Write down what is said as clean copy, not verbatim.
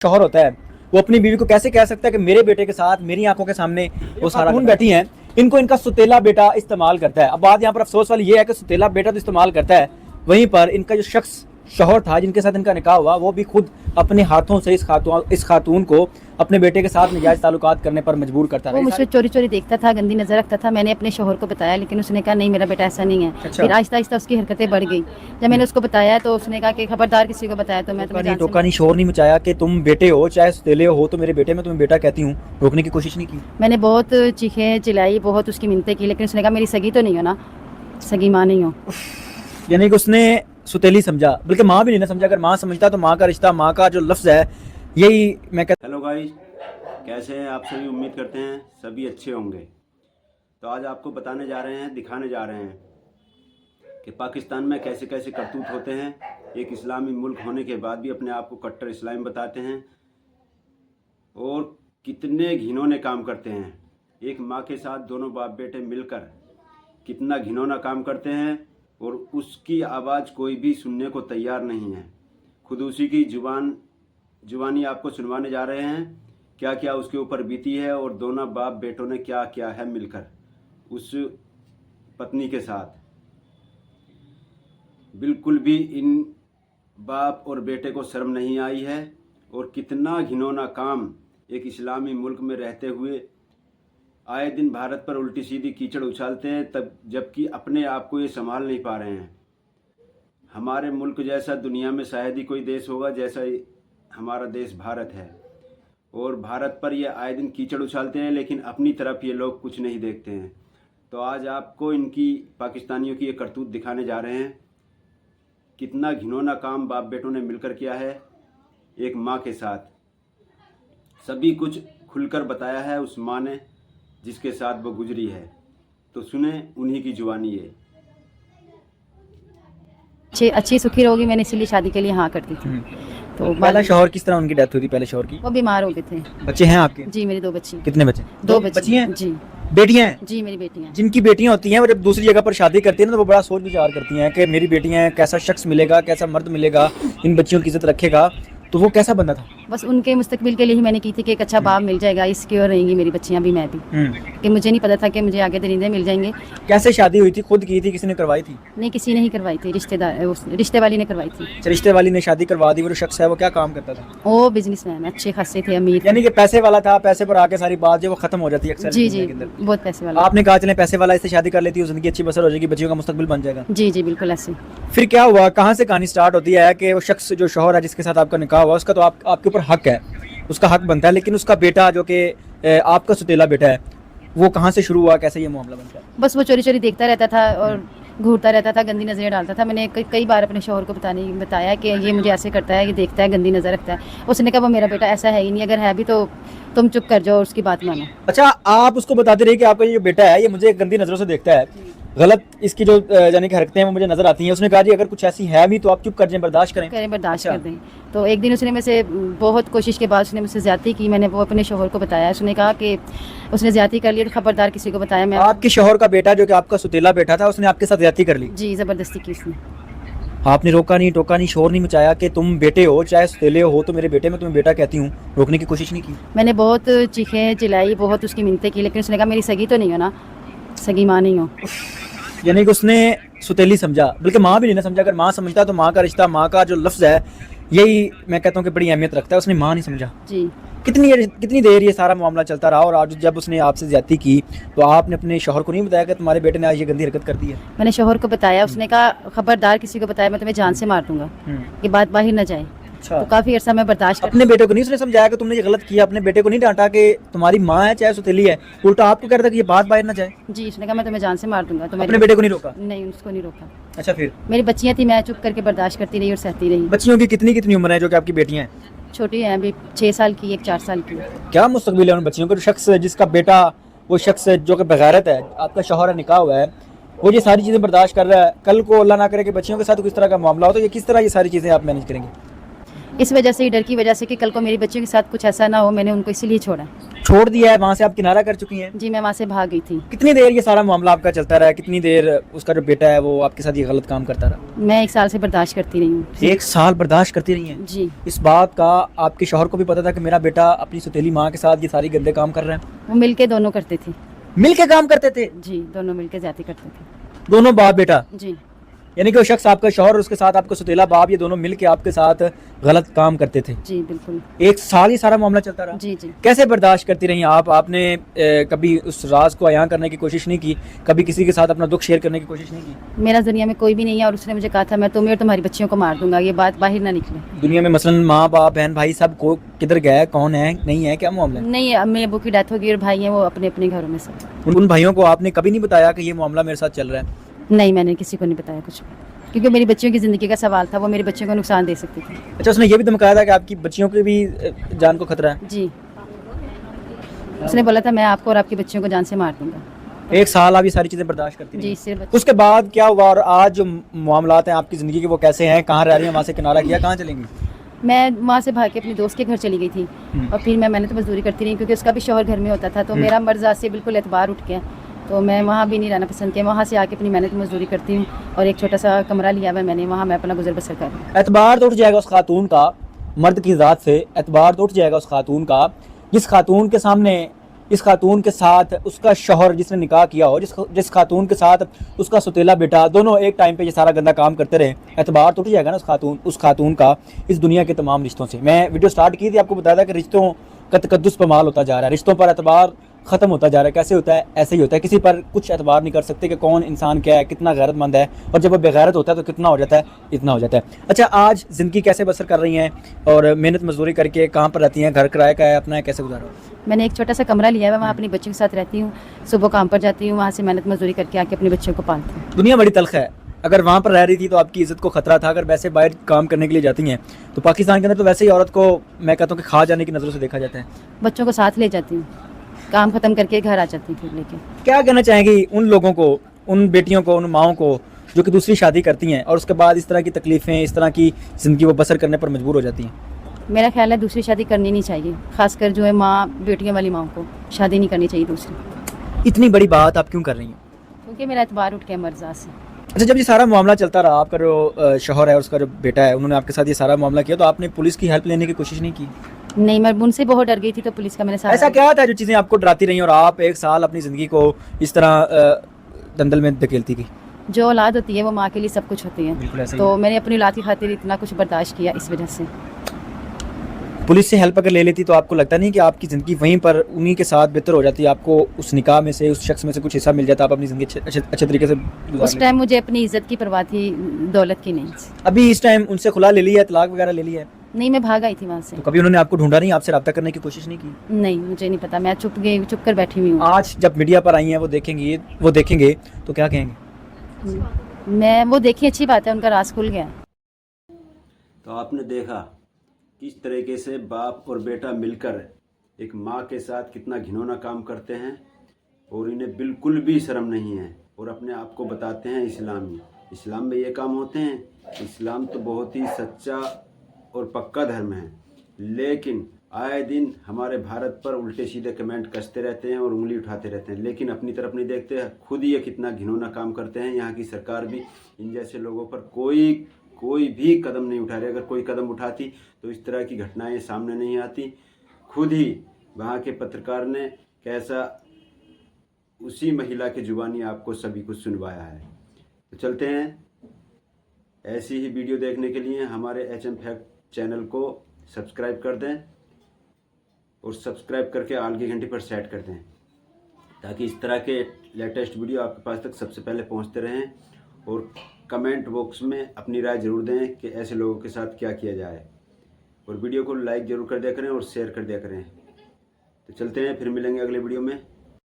शौहर होता है वो अपनी बीवी को कैसे कह सकता है कि मेरे बेटे के साथ मेरी आंखों के सामने वो सारा बैठी हैं, इनको इनका सुतेला बेटा इस्तेमाल करता है। अब बात यहाँ पर अफसोस वाली ये है कि सुतेला बेटा तो इस्तेमाल करता है, वहीं पर इनका जो शख्स शौहर था जिनके साथ इनका निकाह हुआ वो भी खुद अपने हाथों से इस खातून को अपने बेटे के साथ नाजायज़ ताल्लुकात करने पर मजबूर करता वो मुझे चोरी चोरी देखता था, गंदी नजर रखता था। मैंने अपने शौहर को बताया लेकिन उसने कहा नहीं मेरा बेटा ऐसा नहीं है। अच्छा। फिर आहिस्ता आहिस्ता उसकी हरकतें बढ़ गई। जब मैंने उसको बताया तो उसने कहा कि खबरदार किसी को बताया तो मैं तुम्हें टोका नहीं शोर नहीं मचाया कि तुम बेटे हो चाहे सुतेले हो तो मेरे बेटे में तुम्हें बेटा कहती हूँ, रोकने की कोशिश नहीं की। मैंने बहुत चीखें चिल्लाई, बहुत उसकी मिन्नतें की, लेकिन उसने कहा मेरी सगी तो नहीं हो ना, सगी माँ नहीं हो। यानी कि उसने सुतेली समझा, बल्कि माँ भी नहीं ना समझा। अगर माँ समझता तो माँ का रिश्ता, माँ का जो लफ्ज़ है यही मैं कहता। हेलो गाइस, कैसे हैं आप सभी? उम्मीद करते हैं सभी अच्छे होंगे। तो आज आपको बताने जा रहे हैं, दिखाने जा रहे हैं कि पाकिस्तान में कैसे कैसे करतूत होते हैं। एक इस्लामी मुल्क होने के बाद भी अपने आप को कट्टर इस्लाम बताते हैं और कितने घिनौने काम करते हैं। एक माँ के साथ दोनों बाप बेटे मिलकर कितना घिनौना काम करते हैं और उसकी आवाज़ कोई भी सुनने को तैयार नहीं है। खुद उसी की जुबानी आपको सुनवाने जा रहे हैं क्या क्या उसके ऊपर बीती है और दोनों बाप बेटों ने क्या किया है मिलकर उस पत्नी के साथ। बिल्कुल भी इन बाप और बेटे को शर्म नहीं आई है और कितना घिनौना काम एक इस्लामी मुल्क में रहते हुए आए दिन भारत पर उल्टी सीधी कीचड़ उछालते हैं, तब जबकि अपने आप को ये संभाल नहीं पा रहे हैं। हमारे मुल्क जैसा दुनिया में शायद ही कोई देश होगा जैसा हमारा देश भारत है, और भारत पर ये आए दिन कीचड़ उछालते हैं लेकिन अपनी तरफ ये लोग कुछ नहीं देखते हैं। तो आज आपको इनकी पाकिस्तानियों की ये करतूत दिखाने जा रहे हैं। कितना घिनौना काम बाप बेटों ने मिलकर किया है एक माँ के साथ। सभी कुछ खुलकर बताया है उस माँ ने जिसके साथ वो गुजरी है। तो सुने उन्हीं की जुबानी है। अच्छी सुखी रहोगी, मैंने इसीलिए शादी के लिए हाँ कर दी थी। तो पहला शौहर किस तरह उनकी डेथ हुई थी? पहले शौहर की वो बीमार हो गए थे। बच्चे हैं आपके? जी मेरी 2 बच्ची। कितने बच्चे? 2 बच्ची हैं जी। बेटियां हैं? जी मेरी बेटियां। जिनकी बेटियां होती हैं वो जब दूसरी जगह पर शादी करती हैं ना तो वो बड़ा सोच विचार करती हैं कि मेरी बेटियां हैं, कैसा शख्स मिलेगा, कैसा मर्द मिलेगा, इन बच्चियों की इज्जत रखेगा। तो वो कैसा बंदा था? बस उनके मुस्तकबिल के लिए ही मैंने की थी कि एक अच्छा बाप मिल जाएगा, इसकी और रहेंगी मेरी बच्चियां भी मैं भी। कि मुझे नहीं पता था कि मुझे आगे दरिंदे मिल जाएंगे। कैसे शादी हुई थी? खुद की थी, किसी ने करवाई थी? नहीं किसी ने ही करवाई थी, रिश्ते वाली ने करवाई थी। रिश्ते वाली ने शादी करवा दी। वो जो शख्स है वो क्या काम करता था? वो बिजनेसमैन है, अच्छे खासे थे, अमीर। यानी कि पैसे वाला था, पैसे पर आके सारी बात जो वो खत्म हो जाती है अक्सर। जी जी बहुत पैसे वाला। आपने कहा चले पैसे वाला इससे शादी कर लेती है, जिंदगी अच्छी बसर हो जाएगी, बच्चियों का मुस्तकबिल बन जाएगा। जी जी बिल्कुल ऐसे। फिर क्या हुआ? कहाँ से कहानी स्टार्ट होती है कि वो शख्स जो शौहर है जिसके साथ आपका निकाह हुआ उसका तो आपके ऊपर हक है, उसका हक बनता है, लेकिन उसका बेटा जो कि आपका सुतेला बेटा है वो कहाँ से शुरू हुआ, कैसे ये मामला बनता है? बस वो चोरी चोरी देखता रहता था और घूरता रहता था, गंदी नज़रें डालता था। मैंने कई बार अपने शौहर को बताया कि ये मुझे ऐसे करता है, ये देखता है, गंदी नज़र रखता है। उसने कहा वो मेरा बेटा ऐसा है ही नहीं, अगर है भी तो तुम चुप कर जाओ और उसकी बात मानो। अच्छा, आप उसको बताते रहे कि आपका ये जो बेटा है ये मुझे गंदी नज़रों से देखता है, गलत इसकी जो यानी कि हरकतें हैं वो मुझे नजर आती हैं। उसने कहा जी अगर कुछ ऐसी है भी तो आप चुप कर जाएं, बर्दाश्त करें। बर्दाश्त कर दें। तो एक दिन उसने मुझसे बहुत कोशिश के बाद उसने मुझसे ज्यादती की। मैंने वो अपने शौहर को बताया, उसने कहा कि उसने ज्यादती कर ली तो खबरदार किसी को बताया। मैं आपके शौहर का बेटा जो कि आपका सुतेला बेटा था उसने आपके साथ ज्यादती कर ली? जी जबरदस्ती की उसने। आपने रोका नहीं, टोका नहीं, शोर नहीं मचाया कि तुम बेटे हो चाहे सुतेले हो तो मेरे बेटे में तुम्हें बेटा कहती हूँ, रोकने की कोशिश नहीं की? मैंने बहुत चीखें चिल्लाई, बहुत उसकी मिन्नतें की, लेकिन उसने कहा मेरी सगी तो नहीं हो ना, सगी माँ नहीं हो। यानी कि उसने सुतेली समझा, बल्कि माँ भी नहीं ना समझा। अगर माँ समझता तो माँ का रिश्ता, माँ का जो लफ्ज़ है यही मैं कहता हूँ कि बड़ी अहमियत रखता है। उसने माँ नहीं समझा। जी। कितनी देर ये सारा मामला चलता रहा? और आज जब उसने आपसे ज्यादती की तो आपने अपने शौहर को नहीं बताया कि तुम्हारे बेटे ने आज ये गंदी हरकत कर दी है? मैंने शौहर को बताया, उसने कहा खबरदार किसी को बताया, मैं तुम्हें जान से मार दूंगा, ये बात बाहर न जाए। अच्छा। तो काफी अर्सा मैं बर्दाश्त अपने बेटे को नहीं उसने समझाया कि तुमने ये गलत किया? अपने बेटे को नहीं डांटा कि तुम्हारी माँ है चाहे सुतेली है, उल्टा आपको कह रहा था कि ये बात बाहर ना जाए? जी। उसने कहा मैं तुम्हें जान से मार दूंगा। तो अपने बेटे को नहीं रोका? नहीं, उसको नहीं रोका। अच्छा, फिर? मेरी बच्चियां थी, मैं चुप करके बर्दाश्त करती रही और सहती रही। बच्चियों की कितनी उम्र है जो कि आपकी बेटियां हैं? छोटी है अभी, 6 साल की, एक 4 साल की। क्या मुस्तकबिल है उन बच्चियों का? जो शख्स जिसका बेटा वो शख्स जो कि बगैरत है, आपका शौहर निकाह हुआ है, वो ये सारी चीज़ें बर्दाश्त कर रहा है, कल को अल्लाह ना करे कि बच्चियों के साथ किस तरह का मामला हो तो ये किस तरह ये सारी चीज़ें आप मैनेज करेंगे? इस वजह से, डर की वजह से कि कल को मेरी बच्चियों के साथ कुछ ऐसा ना हो, मैंने उनको इसीलिए छोड़ा। छोड़ दिया है, वहाँ से आप किनारा कर चुकी हैं? जी, मैं वहाँ से भाग गई थी। कितनी देर ये सारा मामला आपका चलता रहा? कितनी देर उसका जो बेटा है वो आपके साथ ये गलत काम करता रहा? मैं 1 साल से बर्दाश्त करती रही हूँ। 1 साल बर्दाश्त करती रही हैं? जी। इस बात का आपके शौहर को भी पता था कि मेरा बेटा अपनी सौतेली माँ के साथ ये सारी गंदे काम कर रहा है? वो मिल के दोनों करते थे। मिल के काम करते थे? जी, दोनों मिल के ज्यादा करते थे। दोनों बाप बेटा? जी यानी कि वो शख्स आपका शौहर और उसके साथ आपका सौतेला बाप, ये दोनों मिल के आपके साथ गलत काम करते थे? जी बिल्कुल। 1 साल ये सारा मामला चलता रहा? जी जी। कैसे बर्दाश्त करती रही आप? आपने कभी उस राज को अयां करने की कोशिश नहीं की? कभी किसी के साथ अपना दुख शेयर करने की कोशिश नहीं की? मेरा दुनिया में कोई भी नहीं है और उसने मुझे कहा था मैं तुम्हें और तुम्हारी बच्चियों को मार दूंगा, ये बात बाहर ना निकले। दुनिया में मसलन माँ बाप बहन भाई सब को किधर गया है, कौन है, नहीं है, क्या मामला है? नहीं, अम्मी अबू की डेथ हो गई और भाई हैं वो अपने अपने घरों में सब। उन भाइयों को आपने कभी नहीं बताया कि ये मामला मेरे साथ चल रहा है? नहीं, मैंने किसी को नहीं बताया कुछ, क्योंकि मेरी बच्चियों की ज़िंदगी का सवाल था, वो मेरी बच्चियों को नुकसान दे सकती थी। अच्छा, उसने ये भी धमकाया था कि आपकी बच्चियों की भी जान को खतरा है? जी, उसने बोला था मैं आपको और आपकी बच्चियों को जान से मार दूंगा। 1 साल आप ये सारी चीज़ें बर्दाश्त करती रही? जी, सिर्फ उसके बाद क्या हुआ और आज जो मामलात हैं आपकी ज़िंदगी के वो कैसे हैं? कहाँ रह रही हैं? वहाँ से किनारा किया, कहाँ चलेंगी? मैं वहाँ से भाग के अपनी दोस्त के घर चली गई थी और फिर मैंने तो मजदूरी करती रही, क्योंकि उसका भी शौहर घर में होता था, तो मेरा मर्ज़ से बिल्कुल एतबार उठ गया, तो मैं वहाँ भी नहीं रहना पसंद किया। वहाँ से आके अपनी मेहनत मजदूरी करती हूँ और एक छोटा सा कमरा लिया हुआ मैंने, वहाँ मैं अपना गुजर बसर कर रही हूँ। एतबार तो उठ जाएगा उस खातून का, मर्द की ज़ात से एतबार तो उठ जाएगा उस खातून का, जिस खातून के सामने, इस खातून के साथ उसका शौहर जिसने निकाह किया हो, जिस खातून के साथ उसका सौतेला बेटा, दोनों एक टाइम पे ये सारा गंदा काम करते रहे, एतबार तो उठ जाएगा ना उस खातून का इस दुनिया के तमाम रिश्तों से। मैं वीडियो स्टार्ट की थी, आपको बताया था कि रिश्तों का तकद्दुस पमाल होता जा रहा है, रिश्तों पर एतबार ख़त्म होता जा रहा है। कैसे होता है? ऐसे ही होता है, किसी पर कुछ एतबार नहीं कर सकते कि कौन इंसान क्या है, कितना गैरतमंद है, और जब वो बेगैरत होता है तो कितना हो जाता है, इतना हो जाता है। अच्छा, आज ज़िंदगी कैसे बसर कर रही हैं और मेहनत मजदूरी करके कहाँ पर रहती हैं? घर किराए का है अपना है, कैसे गुजारा? मैंने एक छोटा सा कमरा लिया है, वहाँ अपनी बच्चियों के साथ रहती हूँ, सुबह काम पर जाती हूँ, वहाँ से मेहनत मजदूरी करके आके अपने बच्चों को पालती हूँ। दुनिया बड़ी तल्ख है, अगर वहाँ पर रह रही थी तो आपकी इज़्ज़त को ख़तरा था, अगर वैसे बाहर काम करने के लिए जाती हैं तो पाकिस्तान के अंदर तो वैसे ही औरत को मैं कहता हूँ कि खा जाने की नज़रों से देखा जाता है। बच्चों को साथ ले जाती हूँ, काम ख़त्म करके घर आ जाती हूँ फिर लेके। क्या कहना चाहेंगी उन लोगों को, उन बेटियों को, उन माओं को जो कि दूसरी शादी करती हैं और उसके बाद इस तरह की तकलीफ़ें, इस तरह की ज़िंदगी वो बसर करने पर मजबूर हो जाती हैं? मेरा ख्याल है दूसरी शादी करनी नहीं चाहिए, खासकर जो है माँ, बेटियों वाली माँ को शादी नहीं करनी चाहिए दूसरी। इतनी बड़ी बात आप क्यों कर रही हैं? क्योंकि मेरा एतबार उठ गया मर्ज़ा से। अच्छा, जब ये सारा मामला चलता रहा, आपका जो शौहर है और उसका जो बेटा है, उन्होंने आपके साथ ये सारा मामला किया, तो आपने पुलिस की हेल्प लेने की कोशिश नहीं की? नहीं, मैं उनसे बहुत डर गई थी, तो पुलिस का मैंने साथ। ऐसा क्या था जो चीज़ें आपको डराती रही और आप 1 साल अपनी ज़िंदगी को इस तरह दंदल में धकेलती गई? जो औलाद होती है वो माँ के लिए सब कुछ होती बिल्कुल है, ऐसे ही तो है। मैंने अपनी औलाद की खातिर इतना कुछ बर्दाश्त किया, इस वजह से। पुलिस से हेल्प अगर ले लेती तो आपको लगता नहीं कि आपकी ज़िंदगी वहीं पर उन्हीं के साथ बेहतर हो जाती? आपको उस निकाह में से, उस शख्स में से कुछ हिस्सा मिल जाता, आप अपनी ज़िंदगी अच्छे तरीके से गुजार उस लेते? टाइम मुझे अपनी इज्जत की परवाह थी, दौलत की नहीं। अभी इस टाइम उनसे खुला ले लिया है, तलाक वगैरह ले लिया है? नहीं, मैं भाग आई थी वहाँ से। तो कभी उन्होंने आपको ढूंढा नहीं, आपसे रब्ता करने की कोशिश नहीं की? नहीं, मुझे नहीं पता, मैं चुप कर बैठी हुई हूँ। आज जब मीडिया पर आई हैं वो देखेंगे तो क्या कहेंगे? मैं वो देखी, अच्छी बात है, उनका राज खुल गया। तो आपने देखा किस तरीके से बाप और बेटा मिलकर एक माँ के साथ कितना घिनौना काम करते हैं और इन्हें बिल्कुल भी शर्म नहीं है और अपने आप को बताते हैं इस्लामी। इस्लाम में ये काम होते हैं? इस्लाम तो बहुत ही सच्चा और पक्का धर्म है, लेकिन आए दिन हमारे भारत पर उल्टे सीधे कमेंट कसते रहते हैं और उंगली उठाते रहते हैं, लेकिन अपनी तरफ नहीं देखते। खुद ये कितना घिनौना काम करते हैं। यहाँ की सरकार भी इन जैसे लोगों पर कोई भी कदम नहीं उठा रही। अगर कोई कदम उठाती तो इस तरह की घटनाएं सामने नहीं आती। खुद ही वहाँ के पत्रकार ने कैसा उसी महिला की जुबानी आपको सभी कुछ सुनवाया है। तो चलते हैं, ऐसी ही वीडियो देखने के लिए हमारे HM फैक्ट चैनल को सब्सक्राइब कर दें और सब्सक्राइब करके आल की घंटी पर सेट कर दें, ताकि इस तरह के लेटेस्ट वीडियो आपके पास तक सबसे पहले पहुंचते रहें। और कमेंट बॉक्स में अपनी राय ज़रूर दें कि ऐसे लोगों के साथ क्या किया जाए, और वीडियो को लाइक ज़रूर कर दिया करें और शेयर कर दिया करें। तो चलते हैं, फिर मिलेंगे अगले वीडियो में।